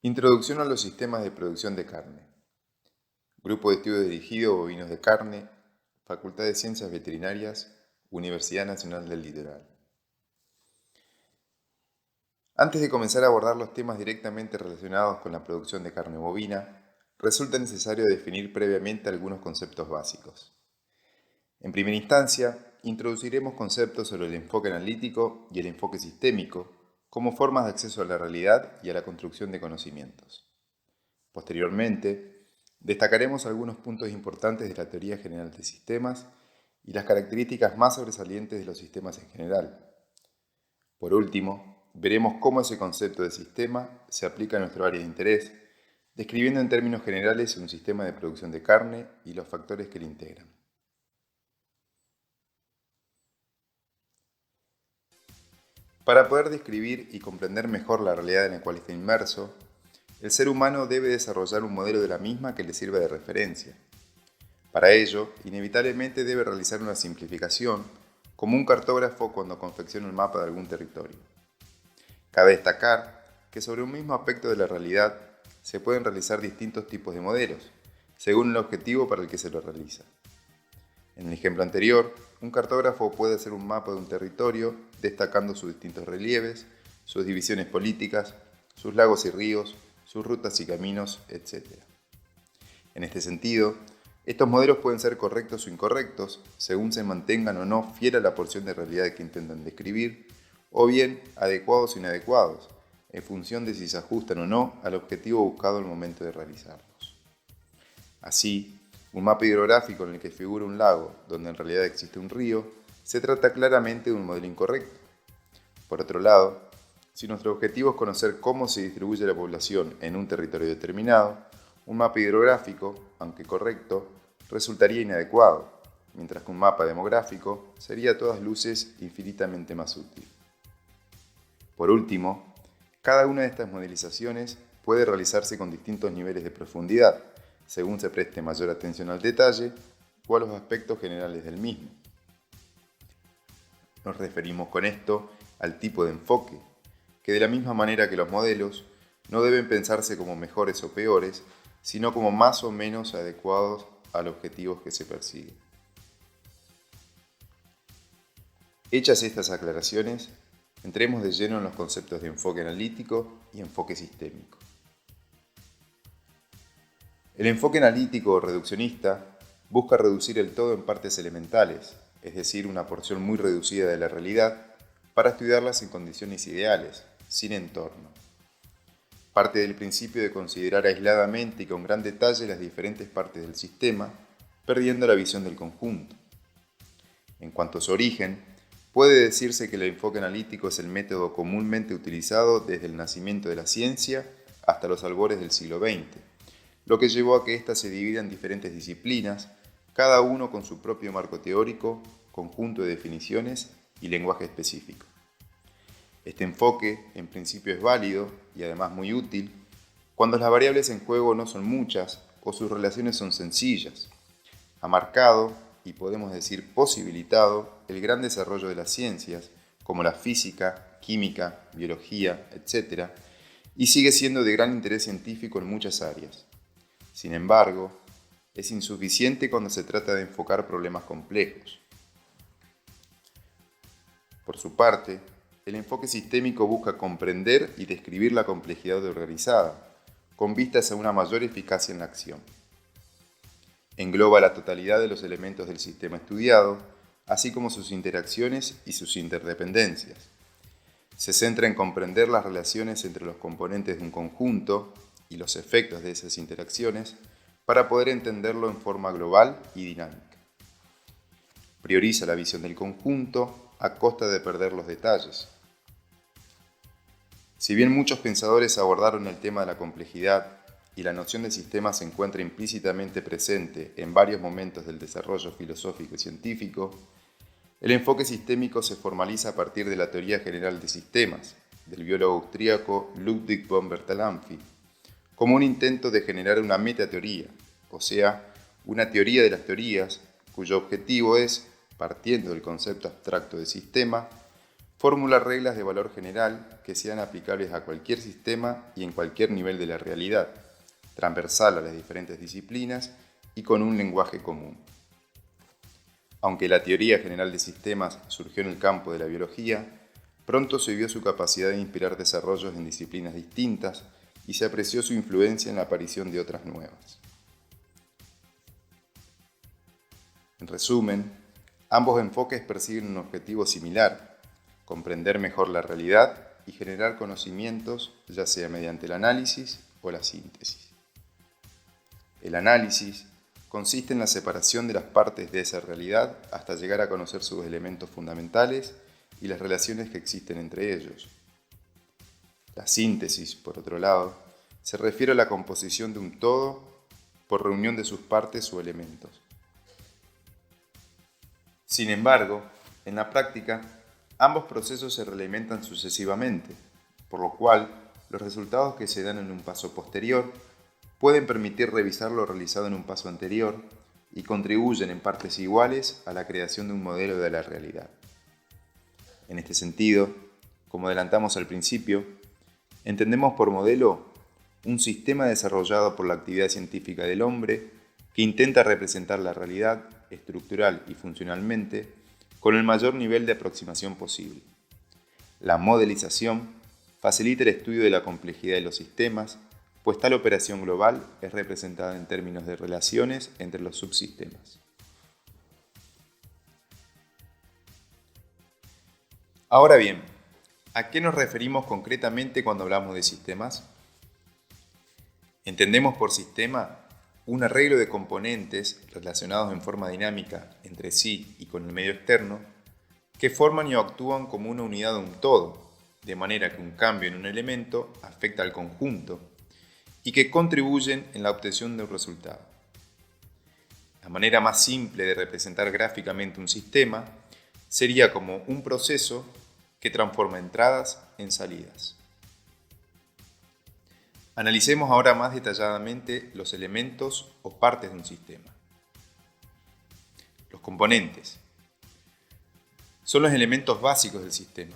Introducción a los sistemas de producción de carne. Grupo de estudio dirigido Bovinos de Carne, Facultad de Ciencias Veterinarias, Universidad Nacional del Litoral. Antes de comenzar a abordar los temas directamente relacionados con la producción de carne bovina, resulta necesario definir previamente algunos conceptos básicos. En primera instancia, introduciremos conceptos sobre el enfoque analítico y el enfoque sistémico como formas de acceso a la realidad y a la construcción de conocimientos. Posteriormente, destacaremos algunos puntos importantes de la teoría general de sistemas y las características más sobresalientes de los sistemas en general. Por último, veremos cómo ese concepto de sistema se aplica a nuestro área de interés, describiendo en términos generales un sistema de producción de carne y los factores que lo integran. Para poder describir y comprender mejor la realidad en la cual está inmerso, el ser humano debe desarrollar un modelo de la misma que le sirva de referencia. Para ello, inevitablemente debe realizar una simplificación, como un cartógrafo cuando confecciona un mapa de algún territorio. Cabe destacar que sobre un mismo aspecto de la realidad se pueden realizar distintos tipos de modelos, según el objetivo para el que se lo realiza. En el ejemplo anterior, un cartógrafo puede hacer un mapa de un territorio destacando sus distintos relieves, sus divisiones políticas, sus lagos y ríos, sus rutas y caminos, etc. En este sentido, estos modelos pueden ser correctos o incorrectos, según se mantengan o no fiel a la porción de realidad que intentan describir, o bien adecuados o inadecuados, en función de si se ajustan o no al objetivo buscado al momento de realizarlos. Así, un mapa hidrográfico en el que figura un lago, donde en realidad existe un río, se trata claramente de un modelo incorrecto. Por otro lado, si nuestro objetivo es conocer cómo se distribuye la población en un territorio determinado, un mapa hidrográfico, aunque correcto, resultaría inadecuado, mientras que un mapa demográfico sería a todas luces infinitamente más útil. Por último, cada una de estas modelizaciones puede realizarse con distintos niveles de profundidad, según se preste mayor atención al detalle o a los aspectos generales del mismo. Nos referimos con esto al tipo de enfoque, que de la misma manera que los modelos, no deben pensarse como mejores o peores, sino como más o menos adecuados a los objetivos que se persiguen. Hechas estas aclaraciones, entremos de lleno en los conceptos de enfoque analítico y enfoque sistémico. El enfoque analítico o reduccionista busca reducir el todo en partes elementales, es decir, una porción muy reducida de la realidad, para estudiarlas en condiciones ideales, sin entorno. Parte del principio de considerar aisladamente y con gran detalle las diferentes partes del sistema, perdiendo la visión del conjunto. En cuanto a su origen, puede decirse que el enfoque analítico es el método comúnmente utilizado desde el nacimiento de la ciencia hasta los albores del siglo XX, lo que llevó a que ésta se divida en diferentes disciplinas, cada uno con su propio marco teórico, conjunto de definiciones y lenguaje específico. Este enfoque, en principio, es válido y además muy útil cuando las variables en juego no son muchas o sus relaciones son sencillas. Ha marcado, y podemos decir posibilitado, el gran desarrollo de las ciencias, como la física, química, biología, etc., y sigue siendo de gran interés científico en muchas áreas. Sin embargo, es insuficiente cuando se trata de enfocar problemas complejos. Por su parte, el enfoque sistémico busca comprender y describir la complejidad organizada, con vistas a una mayor eficacia en la acción. Engloba la totalidad de los elementos del sistema estudiado, así como sus interacciones y sus interdependencias. Se centra en comprender las relaciones entre los componentes de un conjunto y los efectos de esas interacciones para poder entenderlo en forma global y dinámica. Prioriza la visión del conjunto a costa de perder los detalles. Si bien muchos pensadores abordaron el tema de la complejidad y la noción de sistema se encuentra implícitamente presente en varios momentos del desarrollo filosófico y científico, el enfoque sistémico se formaliza a partir de la teoría general de sistemas, del biólogo austríaco Ludwig von Bertalanffy, como un intento de generar una metateoría, o sea, una teoría de las teorías, cuyo objetivo es, partiendo del concepto abstracto de sistema, formular reglas de valor general que sean aplicables a cualquier sistema y en cualquier nivel de la realidad, transversal a las diferentes disciplinas y con un lenguaje común. Aunque la teoría general de sistemas surgió en el campo de la biología, pronto se vio su capacidad de inspirar desarrollos en disciplinas distintas y se apreció su influencia en la aparición de otras nuevas. En resumen, ambos enfoques persiguen un objetivo similar: comprender mejor la realidad y generar conocimientos, ya sea mediante el análisis o la síntesis. El análisis consiste en la separación de las partes de esa realidad hasta llegar a conocer sus elementos fundamentales y las relaciones que existen entre ellos. La síntesis, por otro lado, se refiere a la composición de un todo por reunión de sus partes o elementos. Sin embargo, en la práctica, ambos procesos se realimentan sucesivamente, por lo cual los resultados que se dan en un paso posterior pueden permitir revisar lo realizado en un paso anterior y contribuyen en partes iguales a la creación de un modelo de la realidad. En este sentido, como adelantamos al principio, entendemos por modelo un sistema desarrollado por la actividad científica del hombre que intenta representar la realidad estructural y funcionalmente con el mayor nivel de aproximación posible. La modelización facilita el estudio de la complejidad de los sistemas, pues tal operación global es representada en términos de relaciones entre los subsistemas. Ahora bien, ¿a qué nos referimos concretamente cuando hablamos de sistemas? Entendemos por sistema un arreglo de componentes relacionados en forma dinámica entre sí y con el medio externo que forman y actúan como una unidad de un todo, de manera que un cambio en un elemento afecta al conjunto y que contribuyen en la obtención de un resultado. La manera más simple de representar gráficamente un sistema sería como un proceso que transforma entradas en salidas. Analicemos ahora más detalladamente los elementos o partes de un sistema. Los componentes son los elementos básicos del sistema.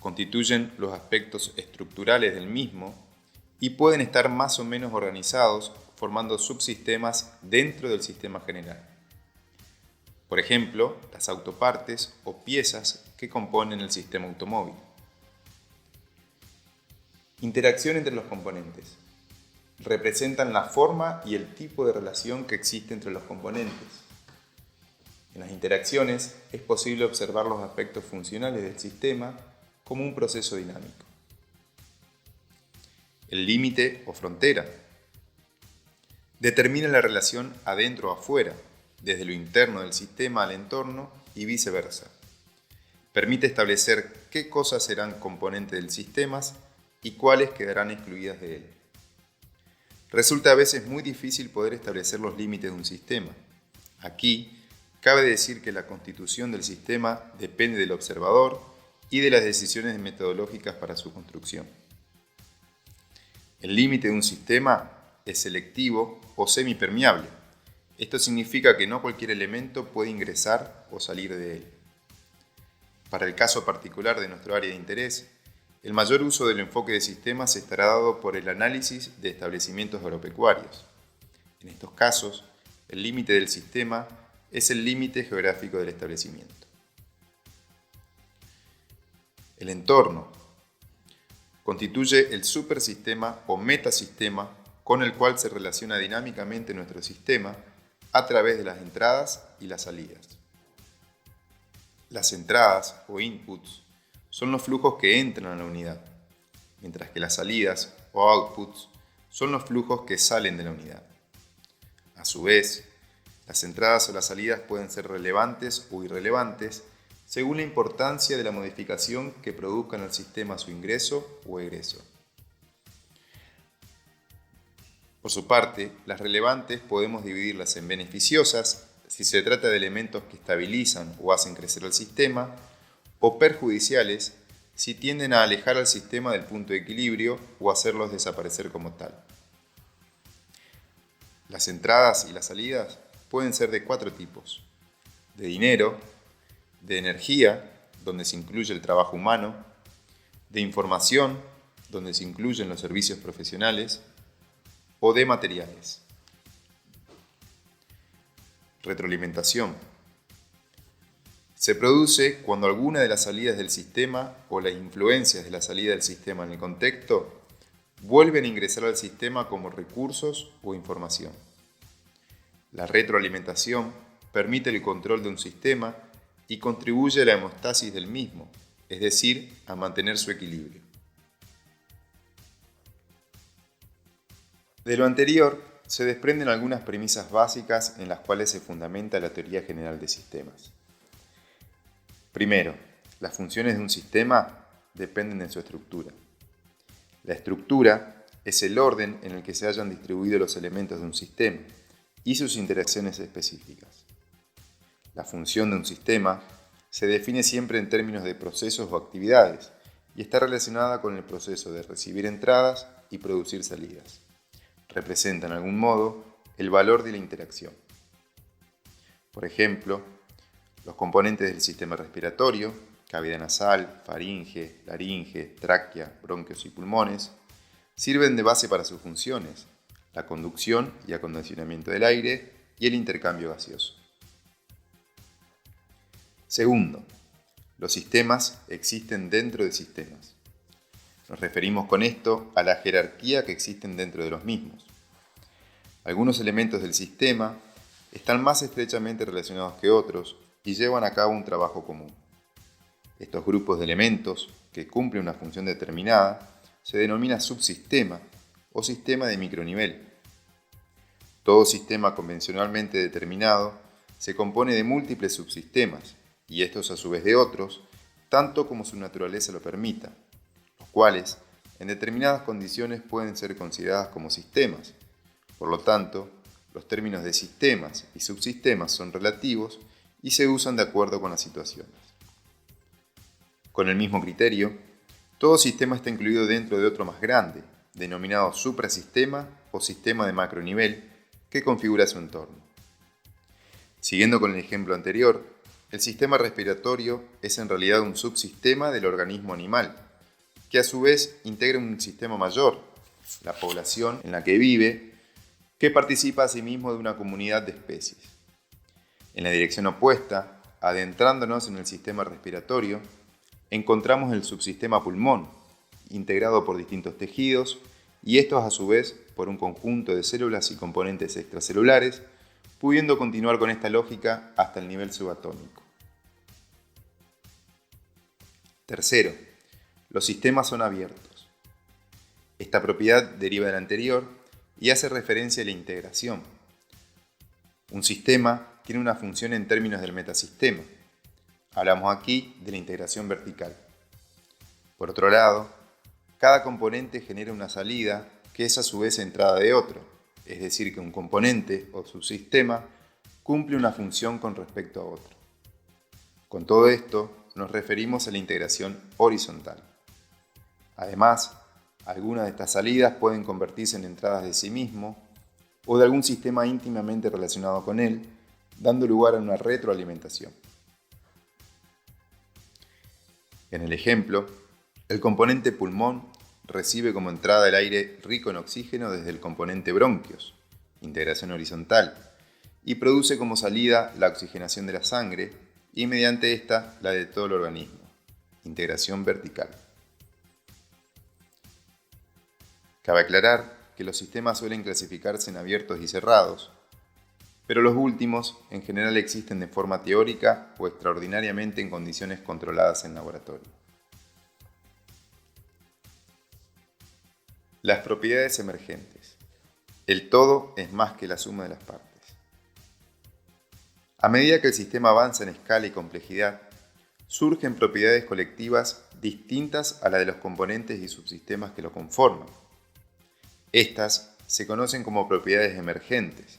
Constituyen los aspectos estructurales del mismo y pueden estar más o menos organizados formando subsistemas dentro del sistema general. Por ejemplo, las autopartes o piezas que componen el sistema automóvil. Interacción entre los componentes. Representan la forma y el tipo de relación que existe entre los componentes. En las interacciones es posible observar los aspectos funcionales del sistema como un proceso dinámico. El límite o frontera determina la relación adentro o afuera, desde lo interno del sistema al entorno y viceversa. Permite establecer qué cosas serán componentes del sistema y cuáles quedarán excluidas de él. Resulta a veces muy difícil poder establecer los límites de un sistema. Aquí, cabe decir que la constitución del sistema depende del observador y de las decisiones metodológicas para su construcción. El límite de un sistema es selectivo o semipermeable. Esto significa que no cualquier elemento puede ingresar o salir de él. Para el caso particular de nuestro área de interés, el mayor uso del enfoque de sistemas estará dado por el análisis de establecimientos agropecuarios. En estos casos, el límite del sistema es el límite geográfico del establecimiento. El entorno constituye el supersistema o metasistema con el cual se relaciona dinámicamente nuestro sistema a través de las entradas y las salidas. Las entradas o inputs son los flujos que entran a la unidad, mientras que las salidas o outputs son los flujos que salen de la unidad. A su vez, las entradas o las salidas pueden ser relevantes o irrelevantes según la importancia de la modificación que produzcan al sistema su ingreso o egreso. Por su parte, las relevantes podemos dividirlas en beneficiosas si se trata de elementos que estabilizan o hacen crecer el sistema, o perjudiciales si tienden a alejar al sistema del punto de equilibrio o hacerlos desaparecer como tal. Las entradas y las salidas pueden ser de 4 tipos: de dinero, de energía, donde se incluye el trabajo humano, de información, donde se incluyen los servicios profesionales, o de materiales. Retroalimentación. Se produce cuando alguna de las salidas del sistema o las influencias de la salida del sistema en el contexto vuelven a ingresar al sistema como recursos o información. La retroalimentación permite el control de un sistema y contribuye a la homeostasis del mismo, es decir, a mantener su equilibrio. De lo anterior, se desprenden algunas premisas básicas en las cuales se fundamenta la teoría general de sistemas. Primero, las funciones de un sistema dependen de su estructura. La estructura es el orden en el que se hayan distribuido los elementos de un sistema y sus interacciones específicas. La función de un sistema se define siempre en términos de procesos o actividades y está relacionada con el proceso de recibir entradas y producir salidas. Representa en algún modo el valor de la interacción. Por ejemplo, los componentes del sistema respiratorio, cavidad nasal, faringe, laringe, tráquea, bronquios y pulmones, sirven de base para sus funciones, la conducción y acondicionamiento del aire y el intercambio gaseoso. Segundo, los sistemas existen dentro de sistemas. Nos referimos con esto a la jerarquía que existen dentro de los mismos. Algunos elementos del sistema están más estrechamente relacionados que otros y llevan a cabo un trabajo común. Estos grupos de elementos, que cumplen una función determinada, se denomina subsistema o sistema de micronivel. Todo sistema convencionalmente determinado se compone de múltiples subsistemas, y estos a su vez de otros, tanto como su naturaleza lo permita, los cuales, en determinadas condiciones, pueden ser consideradas como sistemas. Por lo tanto, los términos de sistemas y subsistemas son relativos y se usan de acuerdo con las situaciones. Con el mismo criterio, todo sistema está incluido dentro de otro más grande, denominado suprasistema o sistema de macronivel, que configura su entorno. Siguiendo con el ejemplo anterior, el sistema respiratorio es en realidad un subsistema del organismo animal, que a su vez integra un sistema mayor, la población en la que vive, que participa asimismo de una comunidad de especies. En la dirección opuesta, adentrándonos en el sistema respiratorio, encontramos el subsistema pulmón, integrado por distintos tejidos, y estos a su vez por un conjunto de células y componentes extracelulares, pudiendo continuar con esta lógica hasta el nivel subatómico. Tercero, los sistemas son abiertos. Esta propiedad deriva de la anterior y hace referencia a la integración. Un sistema tiene una función en términos del metasistema. Hablamos aquí de la integración vertical. Por otro lado, cada componente genera una salida que es a su vez entrada de otro, es decir, que un componente o subsistema cumple una función con respecto a otro. Con todo esto, nos referimos a la integración horizontal. Además, algunas de estas salidas pueden convertirse en entradas de sí mismo o de algún sistema íntimamente relacionado con él, dando lugar a una retroalimentación. En el ejemplo, el componente pulmón recibe como entrada el aire rico en oxígeno desde el componente bronquios, integración horizontal, y produce como salida la oxigenación de la sangre y mediante esta la de todo el organismo, integración vertical. Cabe aclarar que los sistemas suelen clasificarse en abiertos y cerrados, pero los últimos en general existen de forma teórica o extraordinariamente en condiciones controladas en laboratorio. Las propiedades emergentes. El todo es más que la suma de las partes. A medida que el sistema avanza en escala y complejidad, surgen propiedades colectivas distintas a las de los componentes y subsistemas que lo conforman. Estas se conocen como propiedades emergentes,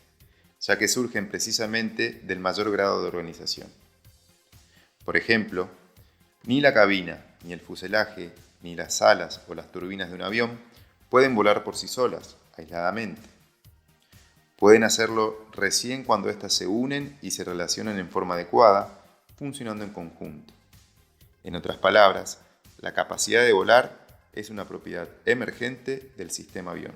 ya que surgen precisamente del mayor grado de organización. Por ejemplo, ni la cabina, ni el fuselaje, ni las alas o las turbinas de un avión pueden volar por sí solas, aisladamente. Pueden hacerlo recién cuando éstas se unen y se relacionan en forma adecuada, funcionando en conjunto. En otras palabras, la capacidad de volar es una propiedad emergente del sistema avión.